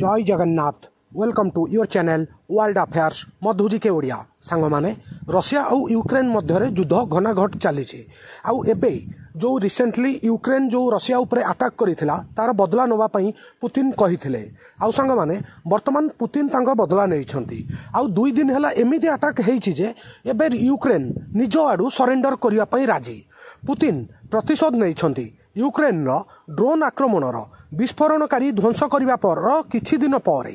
जय Jagannath welcome to your channel world affairs Madhuji के ओडिया सांग माने रशिया और यूक्रेन मध्य युद्ध घनाघट चली आउ एबे जो रिसेंटली यूक्रेन जो रशिया उपरे अटैक करिथिला तार बदला नवा पई पुतिन कहिथिले आउ सांग माने वर्तमान पुतिन तांको बदला नैछंती आउ 2 दिन हला एमिति अटैक हेछि जे एबे यूक्रेन निज आडू सरेंडर करिया पई राजी पुतिन प्रतिशोध नैछंती यूक्रेन ड्रोन आक्रमणर विस्फोरणकारी ध्वंस करने पर किछि दिन पर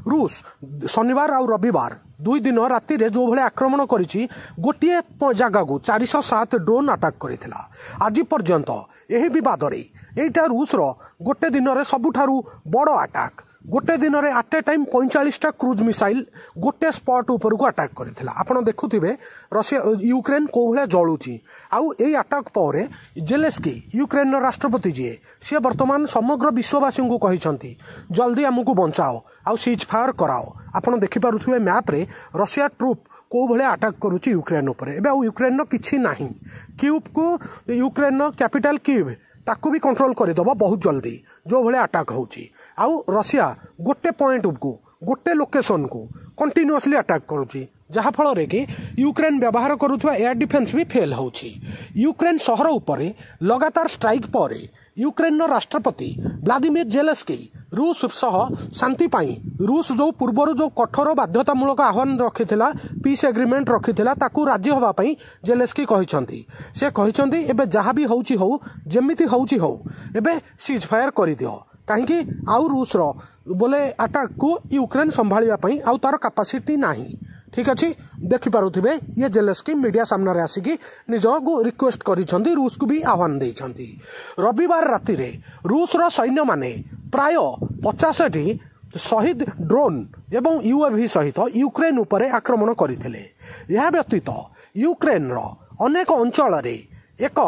रूस शनिवार और रविवार 2 दिन राति रे जो भले आक्रमण करिछि गोटे जगह को 407 ड्रोन अटैक करिथिला आज पर्यंत एही विवाद रे एटा रूस रो गोटे दिन रे सबुठारु बड़ अटैक गोटे दिन में एट ए टाइम 45टा क्रूज मिसाइल गोटे स्पॉट ऊपर को अटैक करथिला आपण देखुथिबे रशिया यूक्रेन को भले जळुची आउ एई अटैक पर जेलेस्की यूक्रेन राष्ट्रपति जी से वर्तमान समग्र विश्ववासी को कहिसंती जल्दी हमकु बंचाओ आउ सीज फायर कराओ आपण देखि पारुथिबे मैप रे रशिया ट्रूप को भले अटैक करूची यूक्रेन ऊपर एबे आउ यूक्रेन नो किछि नाही कीव को यूक्रेन नो कैपिटल कीव ताकू भी कंट्रोल करदेव बहुत जल्दी जो भले अटैक होची आउ रशिया गोटे पॉइंट को गोटे लोकेशन को कंटिन्यूअसली अटैक करुची जहा फल रे कि यूक्रेन व्यवहार करुवा एयर डिफेन्स भी फेल होची यूक्रेन शहर उपर लगातार स्ट्राइक पर यूक्रेन राष्ट्रपति व्लादिमीर जेलेस्की रूस सह शांति पाई रूस जो पूर्वर जो कठोर बाध्यतामूलक आह्वान रखिथिला पीस एग्रीमेंट रखिथिला ताकू राजी होबा पई जेलेस्की कहिसंती से कहिसंती एबे जहा भी होउची हो जेमिति होउची हो एबे सीज फायर करि दियो काहेकि आउ रूस रो बोले अटैक को यूक्रेन संभालिया पई आउ तार कैपेसिटी नाही ठीक अच्छे देखि पारुथिबे ये जेलेस्की मीडिया सामने रे आसिकी निज को रिक्वेस्ट करिसंती रूस को भी आह्वान देइसंती रविवार राति रे रूस रो सैन्य माने प्राय 50टी शहीद ड्रोन एवं यूएवी सहित यूक्रेन उपरे आक्रमण करथिले यह व्यतीत यूक्रेन रो अनेक अंचल रे एक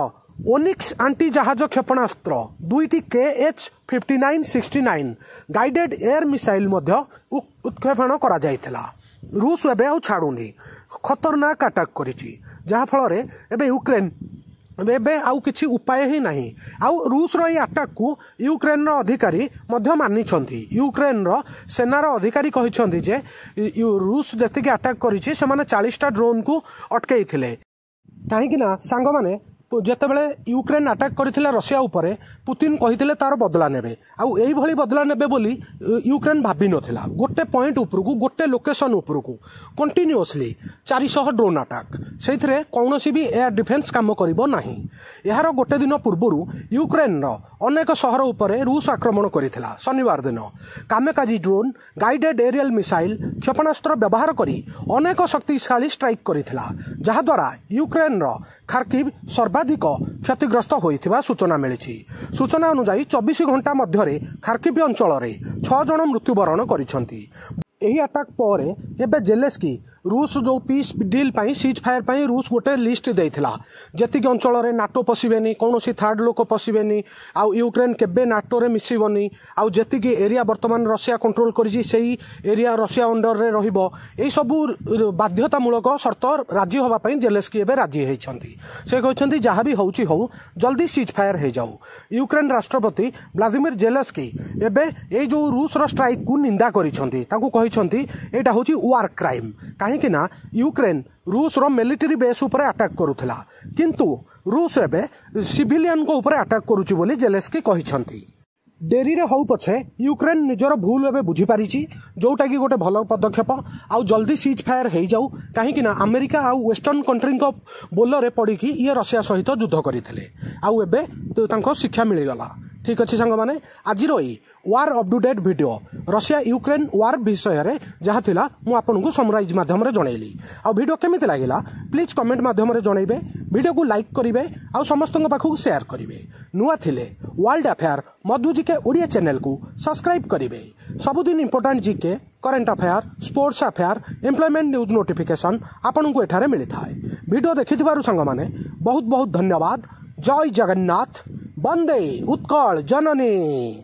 ओनिक्स आंटी जहाज क्षेपणास्त्र 2टी KH-5969 गाइडेड एयर मिसाइल मध्य उत्क्षेपण करा जायथिला रूस एबे आउ छाड़ुनी खतरनाक अटैक करिछि जहा फल रे एबे यूक्रेन एबे आउ किछि उपाय ही नहीं आउ रूस रो अटैक को यूक्रेन रो अधिकारी मध्य मानिछंती यूक्रेन रो सेना रो अधिकारी कहिछंती जे रूस जतिके अटैक करिछि से माने 40टा ड्रोन को अटकेइथिले काहेकि ना सांग माने जेतेबेले यूक्रेन अटैक करथिला रशिया उपरे पुतिन कहिथिले तार बदला नेबे आउ एई भली बदला नेबे बोली यूक्रेन भाबी नथिला गोटे पॉइंट ऊपर को गोटे लोकेशन ऊपर को कंटिन्यूअसली 400 ड्रोन अटैक सेथिरे कौनसी भी एयर डिफेन्स काम करिवो नाही यार गोटे दिन पूर्वरु यूक्रेन रो अनेक शहर उपरे रूस आक्रमण करथिला शनिवार दिन कामेकाजी ड्रोन गाइडेड एरियल मिसाइल क्षेपणास्त्र व्यवहार करी अनेक शक्तिशाली स्ट्राइक करथिला जहा द्वारा यूक्रेन रो खार्किव सर्वाधिक क्षतिग्रस्त होइथिबा सूचना मिली सूचना अनुसार 24 घंटा मध्य खार्किव अंचल 6 जन मृत्युवरण करिसंती एही अटैक पर एबे जेलेस्की रूस जो पीस डील पाई सीज फायर पाई रूस गोटे लिस्ट देइथिला जेतिक अंचल रे नाटो पसिबेनी कोनोसी थर्ड लोक पसिबेनी आउ यूक्रेन केबे नाटो रे मिसिबनी आउ जेतिक एरिया वर्तमान रशिया कंट्रोल करिछि सेही एरिया रशिया अंडर रे रहिबो एई सबु बाध्यतामूलक शर्त राजी होबा पई जेलेस्की एबे राजी हेइछंती से कहछंती जहा भी होउची हो जल्दी सीज फायर हे जाऊ यूक्रेन राष्ट्रपति व्लादिमीर जेलेस्की एबे ए जो रूस रो स्ट्राइक को निंदा करिछंती ताकू कहिछंती एटा होची वार क्राइम कि ना यूक्रेन रूस रो मिलिटरी बेस ऊपर अटैक करुथला किंतु रूस एबे सिविलियन को ऊपर अटैक करूची बोली जेलेस्की कहिसंती डेरी रे होउ पछे यूक्रेन निजर भूल एबे बुझी पारिची जोटा कि गोटे भलो पदक्षेप आउ जल्दी सीज फायर हे जाऊ काहे कि ना अमेरिका आउ वेस्टर्न कंट्री को बोल रे पड़ी कि ये रशिया सहित युद्ध करिथिले आउ एबे तांको शिक्षा मिली गला ठीक अच्छे सांग माने आज रही war update video Russia Ukraine war विषय रे जहा थिला मु आपन को समराइज माध्यम रे जणैली आ वीडियो केमिति लागिला प्लीज कमेंट माध्यम रे जणैबे वीडियो को लाइक करिवे आ समस्त पाखु शेयर करिवे नुआ थिले वर्ल्ड अफेयर मधुजी के ओडिया चैनल को सब्सक्राइब करिवे सबुदिन important GK current affair sports affair employment news notification आपन को एठारे मिली थाए वीडियो देखिथिबारु संग माने बहुत बहुत धन्यवाद जय जगन्नाथ वंदे उत्कल जननी।